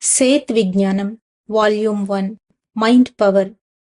Seth విజ్ఞానం volume 1 mind power.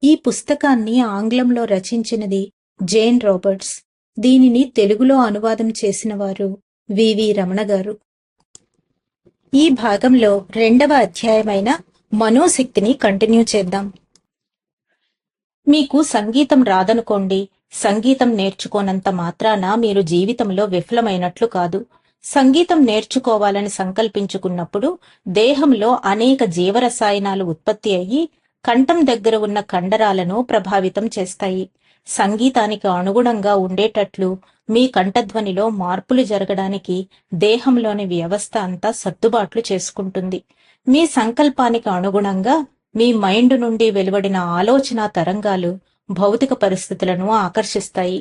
ఈ పుస్తకాన్ని ఆంగ్లంలో రచించినది జేన్ రాబర్ట్స్. దీనిని తెలుగులో అనువాదం చేసిన వారు వివి రమణ గారు. ఈ భాగంలో 2వ అధ్యాయమైన మనోశక్తిని కంటిన్యూ చేద్దాం. మీకు సంగీతం రాదనుకోండి, సంగీతం నేర్చుకోనంత మాత్రాన మీరు జీవితంలో విఫలమైనట్లు కాదు. సంగీతం నేర్చుకోవాలని సంకల్పించుకున్నప్పుడు దేహంలో అనేక జీవరసాయనాలు ఉత్పత్తి అయ్యి కంఠం దగ్గర ఉన్న కండరాలను ప్రభావితం చేస్తాయి. సంగీతానికి అనుగుణంగా ఉండేటట్లు మీ కంఠధ్వనిలో మార్పులు జరగడానికి దేహంలోని వ్యవస్థ అంతా సర్దుబాట్లు చేసుకుంటుంది. మీ సంకల్పానికి అనుగుణంగా మీ మైండ్ నుండి వెలువడిన ఆలోచన తరంగాలు భౌతిక పరిస్థితులను ఆకర్షిస్తాయి.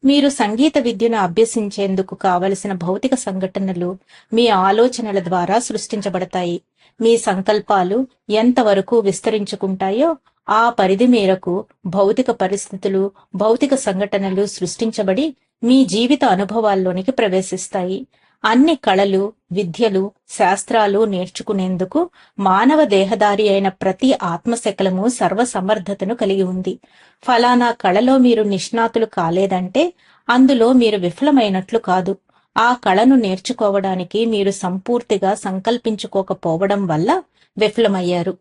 మీరు సంగీత విద్యను అభ్యసించేందుకు కావలసిన భౌతిక సంఘటనలు మీ ఆలోచనల ద్వారా సృష్టించబడతాయి. మీ సంకల్పాలు ఎంతవరకు విస్తరించుకుంటాయో ఆ పరిధి మేరకు భౌతిక పరిస్థితులు, భౌతిక సంఘటనలు సృష్టించబడి మీ జీవిత అనుభవాల్లోనికి ప్రవేశిస్తాయి. అన్ని కళలు, విద్యలు, శాస్త్రాలు నేర్చుకునేందుకు మానవ దేహదారి అయిన ప్రతి ఆత్మశకలము సర్వసమర్థతను కలిగి ఉంది. ఫలానా కళలో మీరు నిష్ణాతులు కాలేదంటే అందులో మీరు విఫలమైనట్లు కాదు. ఆ కళను నేర్చుకోవడానికి మీరు సంపూర్తిగా సంకల్పించుకోకపోవడం వల్ల విఫలమయ్యారు.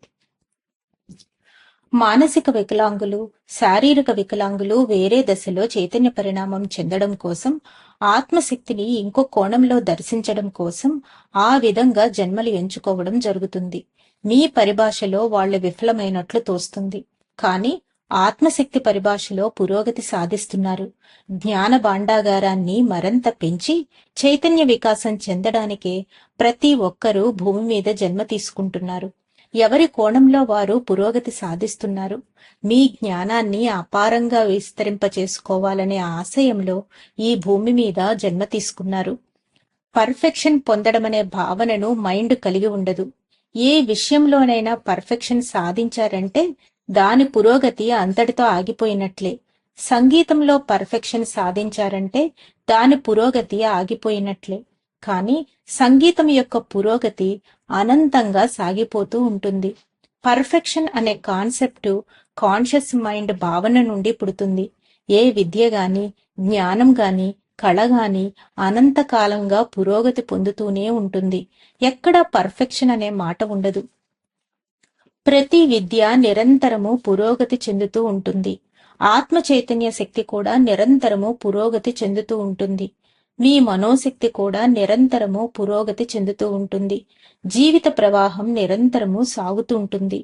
మానసిక వికలాంగులు, శారీరక వికలాంగులు వేరే దశలో చైతన్య పరిణామం చెందడం కోసం, ఆత్మశక్తిని ఇంకో కోణంలో దర్శించడం కోసం ఆ విధంగా జన్మలు ఎంచుకోవడం జరుగుతుంది. మీ పరిభాషలో వాళ్లు విఫలమైనట్లు తోస్తుంది, కానీ ఆత్మశక్తి పరిభాషలో పురోగతి సాధిస్తున్నారు. జ్ఞాన భాండాగారాన్ని మరింత పెంచి చైతన్య వికాసం చెందడానికే ప్రతి ఒక్కరూ భూమి మీద జన్మ తీసుకుంటున్నారు. ఎవరి కోణంలో వారు పురోగతి సాధిస్తున్నారు. మీ జ్ఞానాన్ని అపారంగా విస్తరింపచేసుకోవాలనే ఆశయంలో ఈ భూమి మీద జన్మ తీసుకున్నారు. పర్ఫెక్షన్ పొందడమనే భావనను మైండ్ కలిగి ఉండదు. ఏ విషయంలోనైనా పర్ఫెక్షన్ సాధించారంటే దాని పురోగతి అంతటితో ఆగిపోయినట్లే. సంగీతంలో పర్ఫెక్షన్ సాధించారంటే దాని పురోగతి ఆగిపోయినట్లే. కానీ సంగీతం యొక్క పురోగతి అనంతంగా సాగిపోతూ ఉంటుంది. పర్ఫెక్షన్ అనే కాన్సెప్ట్ కాన్షియస్ మైండ్ భావన నుండి పుడుతుంది. ఏ విద్య గాని, జ్ఞానం గాని, కళ గాని అనంతకాలంగా పురోగతి పొందుతూనే ఉంటుంది. ఎక్కడా పర్ఫెక్షన్ అనే మాట ఉండదు. ప్రతి విద్య నిరంతరము పురోగతి చెందుతూ ఉంటుంది. ఆత్మ చైతన్య శక్తి కూడా నిరంతరము పురోగతి చెందుతూ ఉంటుంది. మీ మనోశక్తి కూడా నిరంతరము పురోగతి చెందుతూ ఉంటుంది. జీవిత ప్రవాహం నిరంతరము సాగుతూ ఉంటుంది.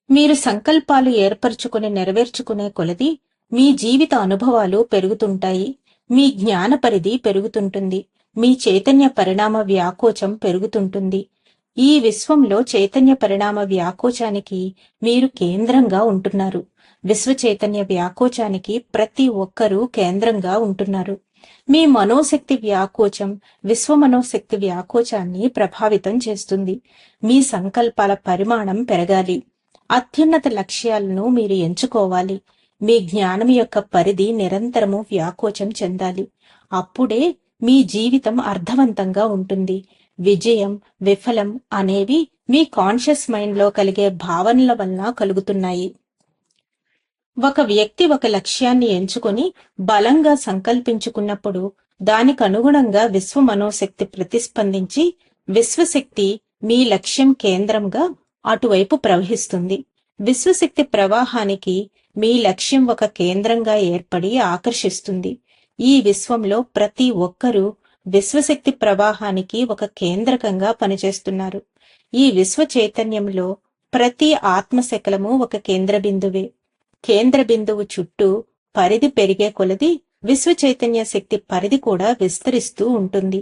మీరు సంకల్పాలు ఏర్పరచుకుని నెరవేర్చుకునే కొలది మీ జీవిత అనుభవాలు పెరుగుతుంటాయి. మీ జ్ఞాన పరిధి పెరుగుతుంటుంది. మీ చైతన్య పరిణామ వ్యాకోచం పెరుగుతుంటుంది. ఈ విశ్వంలో చైతన్య పరిణామ వ్యాకోచానికి మీరు కేంద్రంగా ఉంటున్నారు. విశ్వ చైతన్య వ్యాకోచానికి ప్రతి ఒక్కరూ కేంద్రంగా ఉంటున్నారు. మీ మనోశక్తి వ్యాకోచం విశ్వ మనోశక్తి వ్యాకోచాన్ని ప్రభావితం చేస్తుంది. మీ సంకల్పాల పరిమాణం పెరగాలి. అత్యున్నత లక్ష్యాలను మీరు ఎంచుకోవాలి. మీ జ్ఞానం యొక్క పరిధి నిరంతరము వ్యాకోచం చెందాలి. అప్పుడే మీ జీవితం అర్థవంతంగా ఉంటుంది. విజయం, విఫలం అనేవి మీ కాన్షియస్ మైండ్ లో కలిగే భావనల వలన కలుగుతున్నాయి. ఒక వ్యక్తి ఒక లక్ష్యాన్ని ఎంచుకొని బలంగా సంకల్పించుకున్నప్పుడు దానికి అనుగుణంగా విశ్వ మనోశక్తి ప్రతిస్పందించి విశ్వశక్తి మీ లక్ష్యం కేంద్రంగా అటువైపు ప్రవహిస్తుంది. విశ్వశక్తి ప్రవాహానికి మీ లక్ష్యం ఒక కేంద్రంగా ఏర్పడి ఆకర్షిస్తుంది. ఈ విశ్వంలో ప్రతి ఒక్కరూ విశ్వశక్తి ప్రవాహానికి ఒక కేంద్రకంగా పనిచేస్తున్నారు. ఈ విశ్వ చైతన్యంలో ప్రతి ఆత్మశకలము ఒక కేంద్ర బిందువే. కేంద్ర బిందువు చుట్టూ పరిధి పెరిగే కొలది విశ్వ చైతన్య శక్తి పరిధి కూడా విస్తరిస్తూ ఉంటుంది.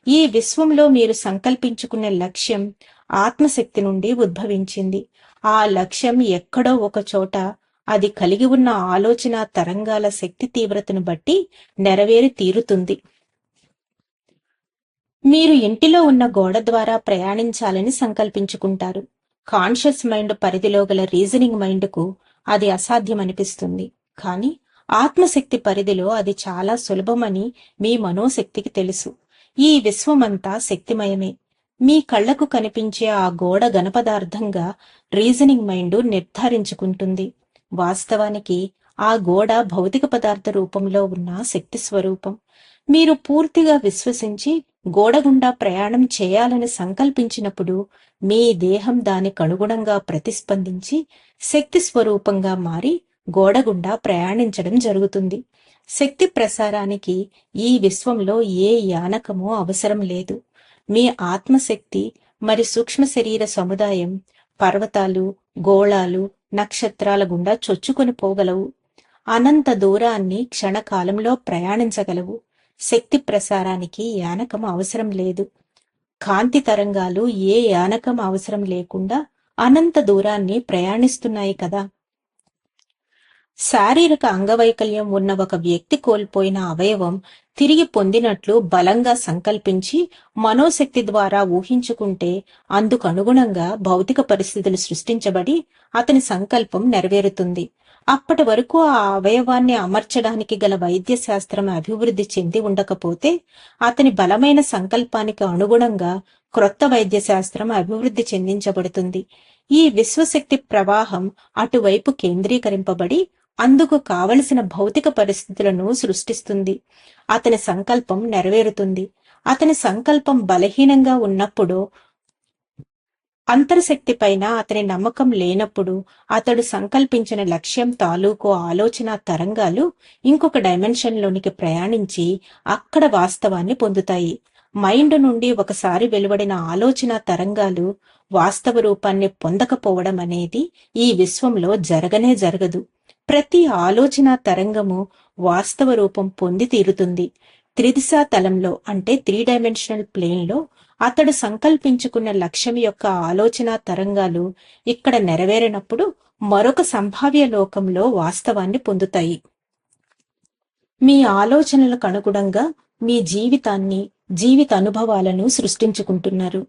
ఈ విశ్వంలో మీరు సంకల్పించుకునే లక్ష్యం ఆత్మశక్తి నుండి ఉద్భవించింది. ఆ లక్ష్యం ఎక్కడో ఒక చోట అది కలిగి ఉన్న ఆలోచన తరంగాల శక్తి తీవ్రతను బట్టి నెరవేరి తీరుతుంది. మీరు ఇంటిలో ఉన్న గోడ ద్వారా ప్రయాణించాలని సంకల్పించుకుంటారు. కాన్షియస్ మైండ్ పరిధిలో గల రీజనింగ్ మైండ్కు అది అసాధ్యమనిపిస్తుంది. కానీ ఆత్మశక్తి పరిధిలో అది చాలా సులభమని మీ మనోశక్తికి తెలుసు. ఈ విశ్వమంతా శక్తిమయమే. మీ కళ్లకు కనిపించే ఆ గోడ ఘనపదార్థంగా రీజనింగ్ మైండ్ నిర్ధారించుకుంటుంది. వాస్తవానికి ఆ గోడ భౌతిక పదార్థ రూపంలో ఉన్న శక్తి స్వరూపం. మీరు పూర్తిగా విశ్వసించి గోడ గుండా ప్రయాణం చేయాలని సంకల్పించినప్పుడు మీ దేహం దానికనుగుణంగా ప్రతిస్పందించి శక్తి స్వరూపంగా మారి గోడ గుండా ప్రయాణించడం జరుగుతుంది. శక్తి ప్రసారానికి ఈ విశ్వంలో ఏ యానకమూ అవసరం లేదు. మీ ఆత్మశక్తి మరి సూక్ష్మ శరీర సముదాయం పర్వతాలు, గోళాలు, నక్షత్రాల గుండా చొచ్చుకొని పోగలవు. అనంత దూరాన్ని క్షణకాలంలో ప్రయాణించగలవు. శక్తి ప్రసారానికి యానకం అవసరం లేదు. కాంతి తరంగాలు ఏ యానకం అవసరం లేకుండా అనంత దూరాన్ని ప్రయాణిస్తున్నాయి కదా. శారీరక అంగవైకల్యం ఉన్న ఒక వ్యక్తి కోల్పోయిన అవయవం తిరిగి పొందినట్లు బలంగా సంకల్పించి మనోశక్తి ద్వారా ఊహించుకుంటే అందుకు అనుగుణంగా భౌతిక పరిస్థితులు సృష్టించబడి అతని సంకల్పం నెరవేరుతుంది. అప్పటి వరకు ఆ అవయవాన్ని అమర్చడానికి గల వైద్య శాస్త్రం అభివృద్ధి చెంది ఉండకపోతే అతని బలమైన సంకల్పానికి అనుగుణంగా క్రొత్త వైద్య శాస్త్రం అభివృద్ధి చెందించబడుతుంది. ఈ విశ్వశక్తి ప్రవాహం అటువైపు కేంద్రీకరింపబడి అందుకు కావలసిన భౌతిక పరిస్థితులను సృష్టిస్తుంది. అతని సంకల్పం నెరవేరుతుంది. అతని సంకల్పం బలహీనంగా ఉన్నప్పుడు, అంతర్శక్తి పైన అతని నమ్మకం లేనప్పుడు అతడు సంకల్పించిన లక్ష్యం తాలూకు ఆలోచన తరంగాలు ఇంకొక డైమెన్షన్లోనికి ప్రయాణించి అక్కడ వాస్తవాన్ని పొందుతాయి. మైండ్ నుండి ఒకసారి వెలువడిన ఆలోచన తరంగాలు వాస్తవ రూపాన్ని పొందకపోవడం అనేది ఈ విశ్వంలో జరగనే జరగదు. ప్రతి ఆలోచన తరంగము వాస్తవ రూపం పొంది తీరుతుంది. త్రిదిశా తలంలో అంటే 3 డైమెన్షనల్ ప్లేన్ లో అతడు సంకల్పించుకున్న లక్ష్యం యొక్క ఆలోచన తరంగాలు ఇక్కడ నెరవేరినప్పుడు మరొక సంభావ్య లోకంలో వాస్తవాన్ని పొందుతాయి. మీ ఆలోచనలకు అనుగుణంగా మీ జీవితాన్ని, జీవిత అనుభవాలను సృష్టించుకుంటున్నారు.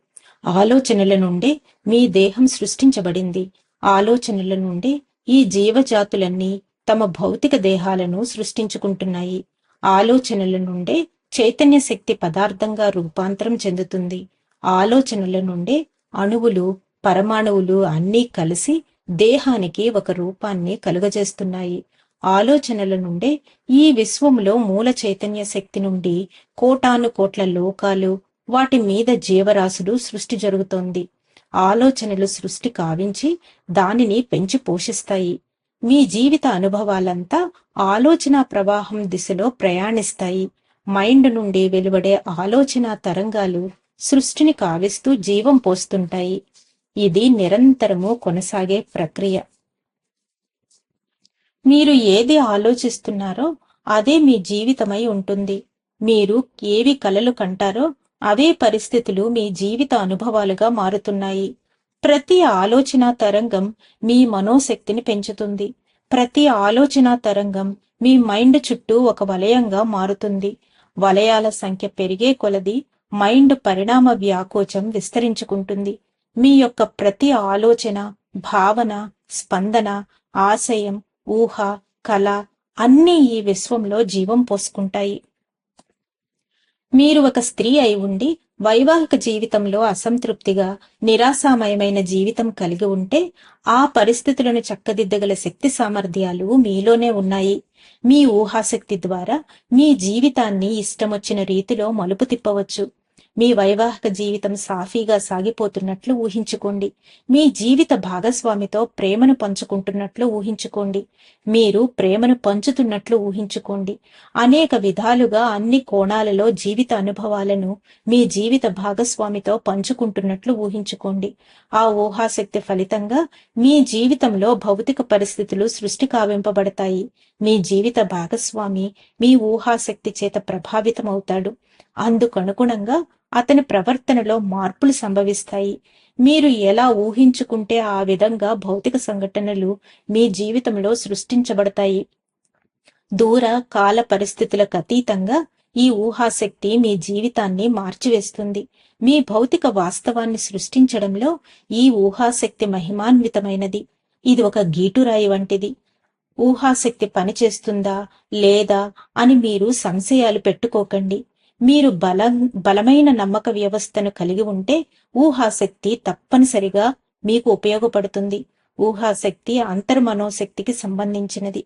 ఆలోచనల నుండే మీ దేహం సృష్టించబడింది. ఆలోచనల నుండే ఈ జీవజాతులన్నీ తమ భౌతిక దేహాలను సృష్టించుకుంటున్నాయి. ఆలోచనల నుండే చైతన్య శక్తి పదార్థంగా రూపాంతరం చెందుతుంది. ఆలోచనల నుండే అణువులు, పరమాణువులు అన్నీ కలిసి దేహానికి ఒక రూపాన్ని కలుగజేస్తున్నాయి. ఆలోచనల నుండే ఈ విశ్వంలో మూల చైతన్య శక్తి నుండి కోటాను కోట్ల లోకాలు, వాటి మీద జీవరాశులు సృష్టి జరుగుతోంది. ఆలోచనలు సృష్టి కావించి దానిని పెంచి పోషిస్తాయి. మీ జీవిత అనుభవాలంతా ఆలోచన ప్రవాహం దిశలో ప్రయాణిస్తాయి. మైండ్ నుండి వెలువడే ఆలోచన తరంగాలు సృష్టిని కావిస్తూ జీవం పోస్తుంటాయి. ఇది నిరంతరము కొనసాగే ప్రక్రియ. మీరు ఏది ఆలోచిస్తున్నారో అదే మీ జీవితమై ఉంటుంది. మీరు ఏవి కలలు కంటారో అవే పరిస్థితులు మీ జీవిత అనుభవాలుగా మారుతున్నాయి. ప్రతి ఆలోచన తరంగం మీ మనోశక్తిని పెంచుతుంది. ప్రతి ఆలోచన తరంగం మీ మైండ్ చుట్టూ ఒక వలయంగా మారుతుంది. వలయాల సంఖ్య పెరిగే కొలది మైండ్ పరిణామ వ్యాకోచం విస్తరించుకుంటుంది. మీ యొక్క ప్రతి ఆలోచన, భావన, స్పందన, ఆశయం, ఊహ, కళ అన్నీ ఈ విశ్వంలో జీవం పోసుకుంటాయి. మీరు ఒక స్త్రీ అయి ఉండి వైవాహిక జీవితంలో అసంతృప్తిగా, నిరాశామయమైన జీవితం కలిగి ఉంటే ఆ పరిస్థితులను చక్కదిద్దగల శక్తి సామర్థ్యాలు మీలోనే ఉన్నాయి. మీ ఊహాశక్తి ద్వారా మీ జీవితాన్ని ఇష్టమొచ్చిన రీతిలో మలుపు తిప్పవచ్చు. మీ వైవాహిక జీవితం సాఫీగా సాగిపోతున్నట్లు ఊహించుకోండి. మీ జీవిత భాగస్వామితో ప్రేమను పంచుకుంటున్నట్లు ఊహించుకోండి. మీరు ప్రేమను పంచుతున్నట్లు ఊహించుకోండి. అనేక విధాలుగా అన్ని కోణాలలో జీవిత అనుభవాలను మీ జీవిత భాగస్వామితో పంచుకుంటున్నట్లు ఊహించుకోండి. ఆ ఊహాశక్తి ఫలితంగా మీ జీవితంలో భౌతిక పరిస్థితులు సృష్టి కావింపబడతాయి. మీ జీవిత భాగస్వామి మీ ఊహాశక్తి చేత ప్రభావితమవుతాడు. అందుకనుగుణంగా అతని ప్రవర్తనలో మార్పులు సంభవిస్తాయి. మీరు ఎలా ఊహించుకుంటే ఆ విధంగా భౌతిక సంఘటనలు మీ జీవితంలో సృష్టించబడతాయి. దూర కాల పరిస్థితులకు అతీతంగా ఈ ఊహాశక్తి మీ జీవితాన్ని మార్చివేస్తుంది. మీ భౌతిక వాస్తవాన్ని సృష్టించడంలో ఈ ఊహాశక్తి మహిమాన్వితమైనది. ఇది ఒక గీటురాయి వంటిది. ఊహాశక్తి పనిచేస్తుందా లేదా అని మీరు సంశయాలు పెట్టుకోకండి. మీరు బలమైన నమ్మక వ్యవస్థను కలిగి ఉంటే ఊహాశక్తి తప్పనిసరిగా మీకు ఉపయోగపడుతుంది. ఊహాశక్తి అంతర్మనోశక్తికి సంబంధించినది.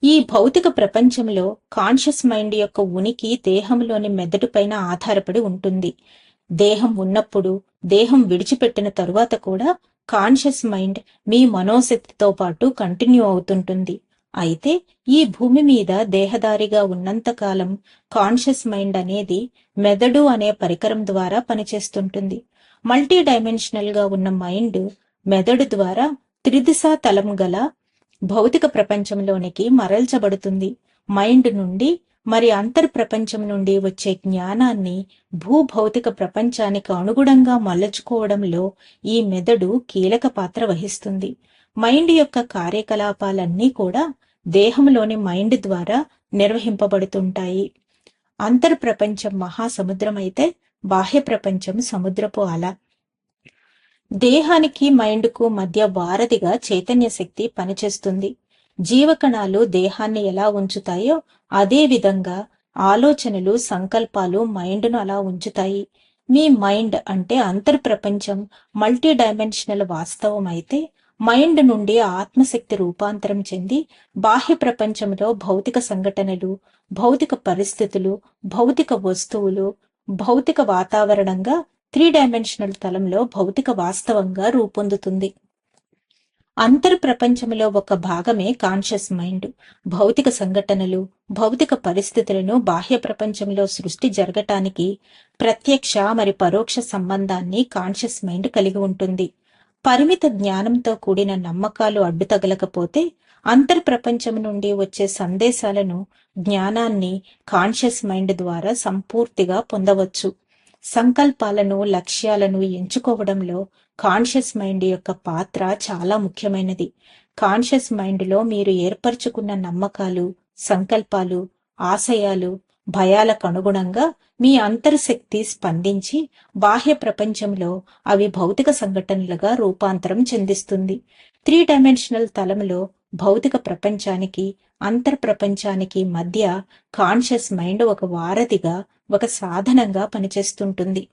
ఈ భౌతిక ప్రపంచంలో కాన్షియస్ మైండ్ యొక్క ఉనికి దేహంలోని మెదడుపైన ఆధారపడి ఉంటుంది. దేహం ఉన్నప్పుడు, దేహం విడిచిపెట్టిన తరువాత కూడా కాన్షియస్ మైండ్ మీ మనోశక్తితో పాటు కంటిన్యూ అవుతుంటుంది. అయితే ఈ భూమి మీద దేహదారిగా ఉన్నంతకాలం కాన్షియస్ మైండ్ అనేది మెదడు అనే పరికరం ద్వారా పనిచేస్తుంటుంది. మల్టీ డైమెన్షనల్ గా ఉన్న మైండ్ మెదడు ద్వారా త్రిదిశా తలం గల భౌతిక ప్రపంచంలోనికి మరల్చబడుతుంది. మైండ్ నుండి మరి అంతర్ప్రపంచం నుండి వచ్చే జ్ఞానాన్ని భూభౌతిక ప్రపంచానికి అనుగుణంగా మలచుకోవడంలో ఈ మెదడు కీలక పాత్ర వహిస్తుంది. మైండ్ యొక్క కార్యకలాపాలన్నీ కూడా దేహంలోని మైండ్ ద్వారా నిర్వహింపబడుతుంటాయి. అంతర్ప్రపంచం మహాసముద్రం అయితే బాహ్య ప్రపంచం సముద్రపు అల. దేహానికి మైండ్కు మధ్య వారధిగా చైతన్య శక్తి పనిచేస్తుంది. జీవకణాలు దేహాన్ని ఎలా ఉంచుతాయో అదే విధంగా ఆలోచనలు, సంకల్పాలు మైండ్ను అలా ఉంచుతాయి. మీ మైండ్ అంటే అంతర్ప్రపంచం మల్టీ డైమెన్షనల్ వాస్తవం అయితే మైండ్ నుండి ఆత్మశక్తి రూపాంతరం చెంది బాహ్య ప్రపంచంలో భౌతిక సంఘటనలు, భౌతిక పరిస్థితులు, భౌతిక వస్తువులు, భౌతిక వాతావరణంగా 3 డైమెన్షనల్ తలంలో భౌతిక వాస్తవంగా రూపొందుతుంది. అంతర్ప్రపంచంలో ఒక భాగమే కాన్షియస్ మైండ్. భౌతిక సంఘటనలు, భౌతిక పరిస్థితులను బాహ్య ప్రపంచంలో సృష్టి జరగటానికి ప్రత్యక్ష మరి పరోక్ష సంబంధాన్ని కాన్షియస్ మైండ్ కలిగి ఉంటుంది. పరిమిత జ్ఞానంతో కూడిన నమ్మకాలు అడ్డు తగలకపోతే అంతర్ప్రపంచం నుండి వచ్చే సందేశాలను, జ్ఞానాన్ని కాన్షియస్ మైండ్ ద్వారా సంపూర్తిగా పొందవచ్చు. సంకల్పాలను, లక్ష్యాలను ఎంచుకోవడంలో కాన్షియస్ మైండ్ యొక్క పాత్ర చాలా ముఖ్యమైనది. కాన్షియస్ మైండ్లో మీరు ఏర్పరచుకున్న నమ్మకాలు, సంకల్పాలు, ఆశయాలు, భయాలకు అనుగుణంగా మీ అంతర్శక్తి స్పందించి బాహ్య ప్రపంచంలో అవి భౌతిక సంఘటనలుగా రూపాంతరం చెందిస్తుంది. 3 డైమెన్షనల్ తలంలో భౌతిక ప్రపంచానికి, అంతర్ప్రపంచానికి మధ్య కాన్షియస్ మైండ్ ఒక వారధిగా, ఒక సాధనంగా పనిచేస్తుంటుంది.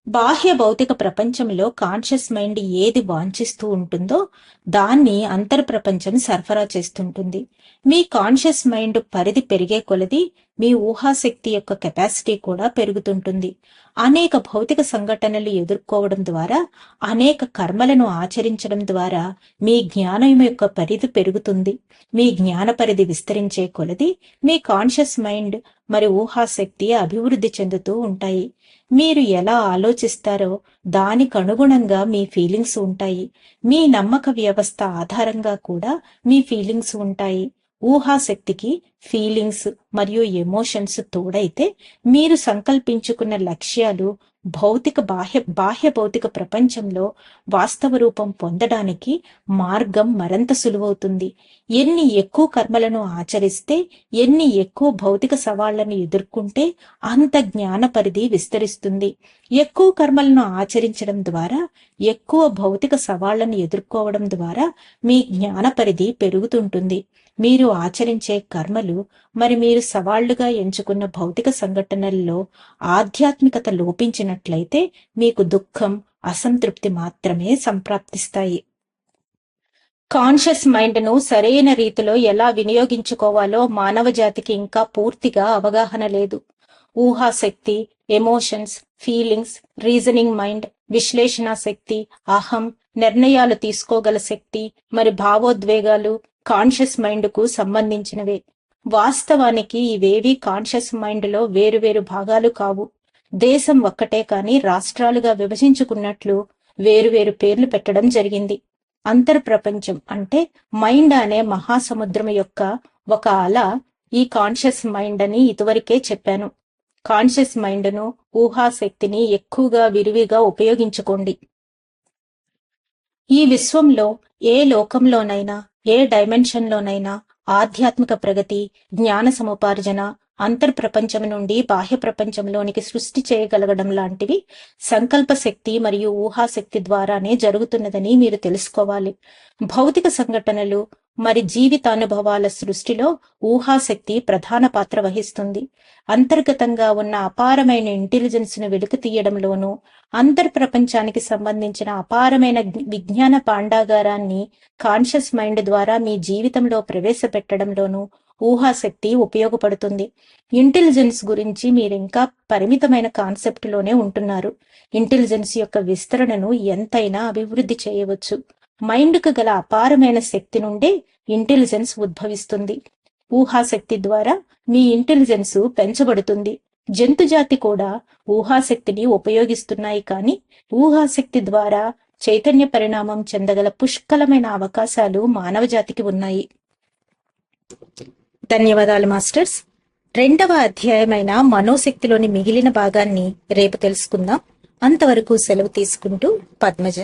బాహ్య భౌతిక ప్రపంచంలో కాన్షియస్ మైండ్ ఏది వాంఛిస్తూ ఉంటుందో దాన్ని అంతర్ప్రపంచం సరఫరా చేస్తుంటుంది. మీ కాన్షియస్ మైండ్ పరిధి పెరిగే కొలది మీ ఊహాశక్తి యొక్క కెపాసిటీ కూడా పెరుగుతుంటుంది. అనేక భౌతిక సంఘటనలు ఎదుర్కోవడం ద్వారా, అనేక కర్మలను ఆచరించడం ద్వారా మీ జ్ఞానం యొక్క పరిధి పెరుగుతుంది. మీ జ్ఞాన పరిధి విస్తరించే కొలది మీ కాన్షియస్ మైండ్ మరి ఊహాశక్తి అభివృద్ధి చెందుతూ ఉంటాయి. మీరు ఎలా ఆలోచిస్తారో దానికి అనుగుణంగా మీ ఫీలింగ్స్ ఉంటాయి. మీ నమ్మక వ్యవస్థ ఆధారంగా కూడా మీ ఫీలింగ్స్ ఉంటాయి. ఊహాశక్తికి ఫీలింగ్స్ మరియు ఎమోషన్స్ తోడైతే మీరు సంకల్పించుకున్న లక్ష్యాలు బాహ్య భౌతిక ప్రపంచంలో వాస్తవ రూపం పొందడానికి మార్గం మరింత సులువవుతుంది. ఎన్ని ఎక్కువ కర్మలను ఆచరిస్తే, ఎన్ని ఎక్కువ భౌతిక సవాళ్లను ఎదుర్కొంటే అంత జ్ఞాన పరిధి విస్తరిస్తుంది. ఎక్కువ కర్మలను ఆచరించడం ద్వారా, ఎక్కువ భౌతిక సవాళ్లను ఎదుర్కోవడం ద్వారా మీ జ్ఞాన పరిధి పెరుగుతుంటుంది. మీరు ఆచరించే కర్మలు మరి మీరు సవాళ్లుగా ఎంచుకున్న భౌతిక సంఘటనల్లో ఆధ్యాత్మికత లోపించినట్లయితే మీకు దుఃఖం, అసంతృప్తి మాత్రమే సంప్రాప్తిస్తాయి. కాన్షియస్ మైండ్ ను సరైన రీతిలో ఎలా వినియోగించుకోవాలో మానవ జాతికి ఇంకా పూర్తిగా అవగాహన లేదు. ఊహాశక్తి, ఎమోషన్స్, ఫీలింగ్స్, రీజనింగ్ మైండ్, విశ్లేషణ శక్తి, అహం, నిర్ణయాలు తీసుకోగల శక్తి మరి భావోద్వేగాలు కాన్షియస్ మైండ్ కు సంబంధించినవే. వాస్తవానికి ఇవేవి కాన్షియస్ మైండ్ లో వేరువేరు భాగాలు కావు. దేశం ఒక్కటే కాని రాష్ట్రాలుగా విభజించుకున్నట్లు వేరువేరు పేర్లు పెట్టడం జరిగింది. అంతర్ప్రపంచం అంటే మైండ్ అనే మహాసముద్రం యొక్క ఒక అల ఈ కాన్షియస్ మైండ్ అని ఇదివరకే చెప్పాను. కాన్షియస్ మైండ్ ను, ఊహాశక్తిని ఎక్కువగా విరివిగా ఉపయోగించుకోండి. ఈ విశ్వంలో ఏ లోకంలోనైనా, ఏ డైమెన్షన్లోనైనా ఆధ్యాత్మిక ప్రగతి, జ్ఞాన సముపార్జన, అంతర్ప్రపంచం నుండి బాహ్య ప్రపంచంలోనికి సృష్టి చేయగలగడం లాంటివి సంకల్ప శక్తి మరియు ఊహాశక్తి ద్వారానే జరుగుతున్నదని మీరు తెలుసుకోవాలి. భౌతిక సంఘటనలు, మరి జీవితానుభవాల సృష్టిలో ఊహాశక్తి ప్రధాన పాత్ర వహిస్తుంది. అంతర్గతంగా ఉన్న అపారమైన ఇంటెలిజెన్స్ ను వెలికి తీయడంలోనూ, అంతర్ప్రపంచానికి సంబంధించిన అపారమైన విజ్ఞాన పాండాగారాన్ని కాన్షియస్ మైండ్ ద్వారా మీ జీవితంలో ప్రవేశపెట్టడంలోనూ ఊహాశక్తి ఉపయోగపడుతుంది. ఇంటెలిజెన్స్ గురించి మీరింకా పరిమితమైన కాన్సెప్ట్ లోనే ఉంటున్నారు. ఇంటెలిజెన్స్ యొక్క విస్తరణను ఎంతైనా అభివృద్ధి చేయవచ్చు. మైండ్కు గల అపారమైన శక్తి నుండే ఇంటెలిజెన్స్ ఉద్భవిస్తుంది. ఊహాశక్తి ద్వారా మీ ఇంటెలిజెన్స్ పెంచబడుతుంది. జంతుజాతి కూడా ఊహాశక్తిని ఉపయోగిస్తున్నాయి, కానీ ఊహాశక్తి ద్వారా చైతన్య పరిణామం చెందగల పుష్కలమైన అవకాశాలు మానవ జాతికి ఉన్నాయి. ధన్యవాదాలు మాస్టర్స్. 2వ అధ్యాయమైన మనోశక్తిలోని మిగిలిన భాగాన్ని రేపు తెలుసుకుందాం. అంతవరకు సెలవు తీసుకుంటూ పద్మజ.